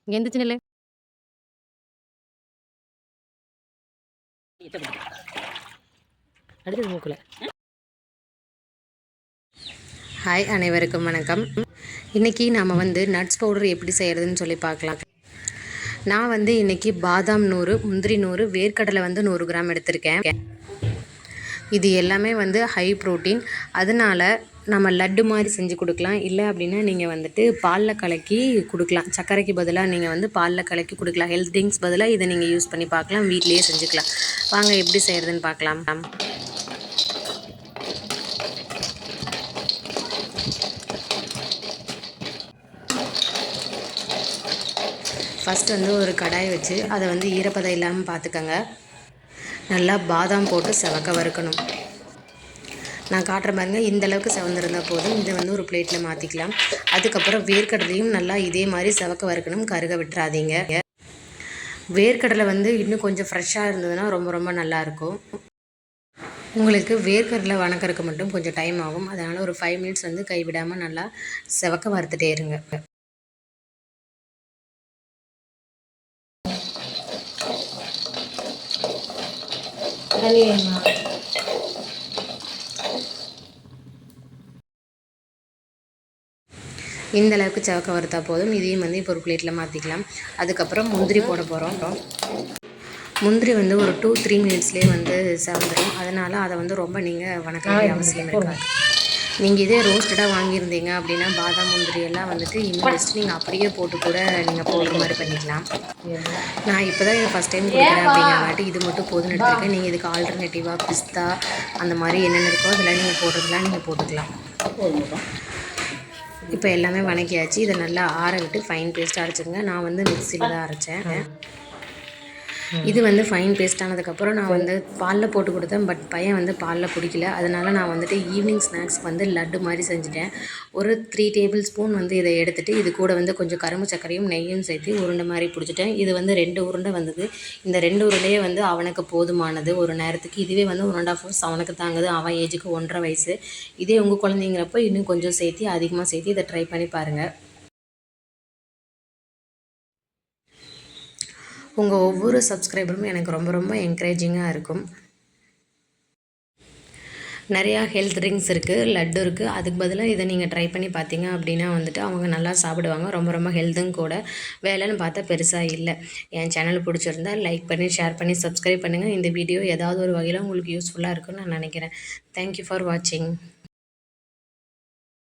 இங்க எந்திரிச்சு நில்லு. அடுத்தது மூக்குல. ஹாய் அனைவருக்கும் வணக்கம். இன்றைக்கி நாம் வந்து நட்ஸ் பவுடர் எப்படி செய்கிறதுன்னு சொல்லி பார்க்கலாம். நான் வந்து இன்றைக்கி பாதாம் 100, முந்திரி 100, வேர்க்கடலை வந்து 100 கிராம் எடுத்திருக்கேன். இது எல்லாமே வந்து ஹை ப்ரோட்டீன். அதனால் நம்ம லட்டு மாதிரி செஞ்சு கொடுக்கலாம். இல்லை அப்படின்னா நீங்கள் வந்துட்டு பாலில் கலக்கி கொடுக்கலாம். சர்க்கரைக்கு பதிலாக நீங்கள் வந்து பாலில் கலக்கி கொடுக்கலாம். ஹெல்த் ட்ரிங்க்ஸ் பதிலாக இதை நீங்கள் யூஸ் பண்ணி பார்க்கலாம். வீட்டிலையே செஞ்சுக்கலாம். வாங்க எப்படி செய்கிறதுன்னு பார்க்கலாம். ஃபஸ்ட்டு வந்து ஒரு கடாய் வச்சு அதை வந்து ஈரப்பதம் இல்லாமல் பார்த்துக்கங்க. நல்லா பாதாம் போட்டு செவக்க வறுக்கணும். நான் காட்டுற பாருங்க, இந்தளவுக்கு செவந்திருந்தால் போதும். இதை வந்து ஒரு பிளேட்டில் மாற்றிக்கலாம். அதுக்கப்புறம் வேர்க்கடலையும் நல்லா இதே மாதிரி செவக்க வறுக்கணும். கருக விட்டுறாதீங்க. வேர்க்கடலை வந்து இன்னும் கொஞ்சம் ஃப்ரெஷ்ஷாக இருந்ததுன்னா ரொம்ப ரொம்ப நல்லாயிருக்கும். உங்களுக்கு வேர்க்கடலை வணக்கறதுக்கு மட்டும் கொஞ்சம் டைம் ஆகும். அதனால் ஒரு 5 மினிட்ஸ் வந்து கைவிடாமல் நல்லா செவக்க வறுத்துட்டே இருங்க. இந்த அளவுக்கு செவக்க வறுத்தா போதும். இதையும் வந்து இப்போ ஒரு பிளேட்டில் மாற்றிக்கலாம். அதுக்கப்புறம் முந்திரி போட போகிறோம். முந்திரி வந்து ஒரு 2-3 மினிட்ஸ்லேயே வந்து செவந்துடும். அதனால் அதை வந்து ரொம்ப நீங்கள் வணக்க வேண்டிய அவசியம் இருக்காது. நீங்கள் இதே ரோஸ்டடாக வாங்கியிருந்தீங்க அப்படின்னா பாதாம் முந்திரி எல்லாம் வந்துட்டு இன்னும் பெஸ்ட்டு நீங்கள் அப்படியே போட்டு கூட நீங்கள் போடுற மாதிரி பண்ணிக்கலாம். நான் இப்போ தான் இதை ஃபஸ்ட் டைம் கொடுக்குறேன் அப்படிங்கிறவாட்டி இது மட்டும் போதுன்னு எடுத்துருக்கேன். நீங்கள் இதுக்கு ஆல்டர்னேட்டிவாக பிஸ்தா அந்த மாதிரி என்னென்ன இருக்கோ அதெல்லாம் நீங்கள் போட்டுக்கலாம். நீங்கள் போட்டுக்கலாம். இப்போ எல்லாமே வணக்கியாச்சு. இதை நல்லா ஆற விட்டு ஃபைன் பேஸ்ட்டாக அரைச்சிருங்க. நான் வந்து மிக்சியில் தான் அரைச்சேன். இது வந்து ஃபைன் பேஸ்ட் ஆனதுக்கப்புறம் நான் வந்து பாலில் போட்டு கொடுத்தேன். பட் பையன் வந்து பாலில் பிடிக்கல. அதனால் நான் வந்துட்டு ஈவினிங் ஸ்நாக்ஸ்க்கு வந்து லட்டு மாதிரி செஞ்சுட்டேன். ஒரு 3 டேபிள் ஸ்பூன் வந்து இதை எடுத்துகிட்டு இது கூட வந்து கொஞ்சம் கரும்பு சர்க்கரையும் நெய்யும் சேர்த்து உருண்டை மாதிரி பிடிச்சிட்டேன். இது வந்து 2 உருண்டை வந்தது. இந்த 2 உருண்டையே வந்து அவனுக்கு போதுமானது ஒரு நேரத்துக்கு. இதுவே வந்து 1.5 ஹவர்ஸ் அவனுக்கு தாங்குது. அவன் ஏஜுக்கு 1.5 வயசு. இதே உங்கள் குழந்தைங்கிறப்போ இன்னும் கொஞ்சம் சேர்த்து அதிகமாக சேர்த்து இதை ட்ரை பண்ணி பாருங்கள். உங்கள் ஒவ்வொரு சப்ஸ்கிரைபரும் எனக்கு ரொம்ப ரொம்ப என்கரேஜிங்காக இருக்கும். நிறையா ஹெல்த் ட்ரிங்க்ஸ் இருக்குது, லட்டு இருக்குது. அதுக்கு பதிலாக இதை நீங்கள் ட்ரை பண்ணி பார்த்தீங்க அப்படின்னா வந்துட்டு அவங்க நல்லா சாப்பிடுவாங்க. ரொம்ப ரொம்ப ஹெல்த்தும் கூட. வேலைன்னு பார்த்தா பெருசாக இல்லை. என் சேனல் பிடிச்சிருந்தா லைக் பண்ணி, ஷேர் பண்ணி, சப்ஸ்கிரைப் பண்ணுங்கள். இந்த வீடியோ ஏதாவது ஒரு வகையில் உங்களுக்கு யூஸ்ஃபுல்லாக இருக்குன்னு நான் நினைக்கிறேன். தேங்க்யூ ஃபார் வாட்சிங்.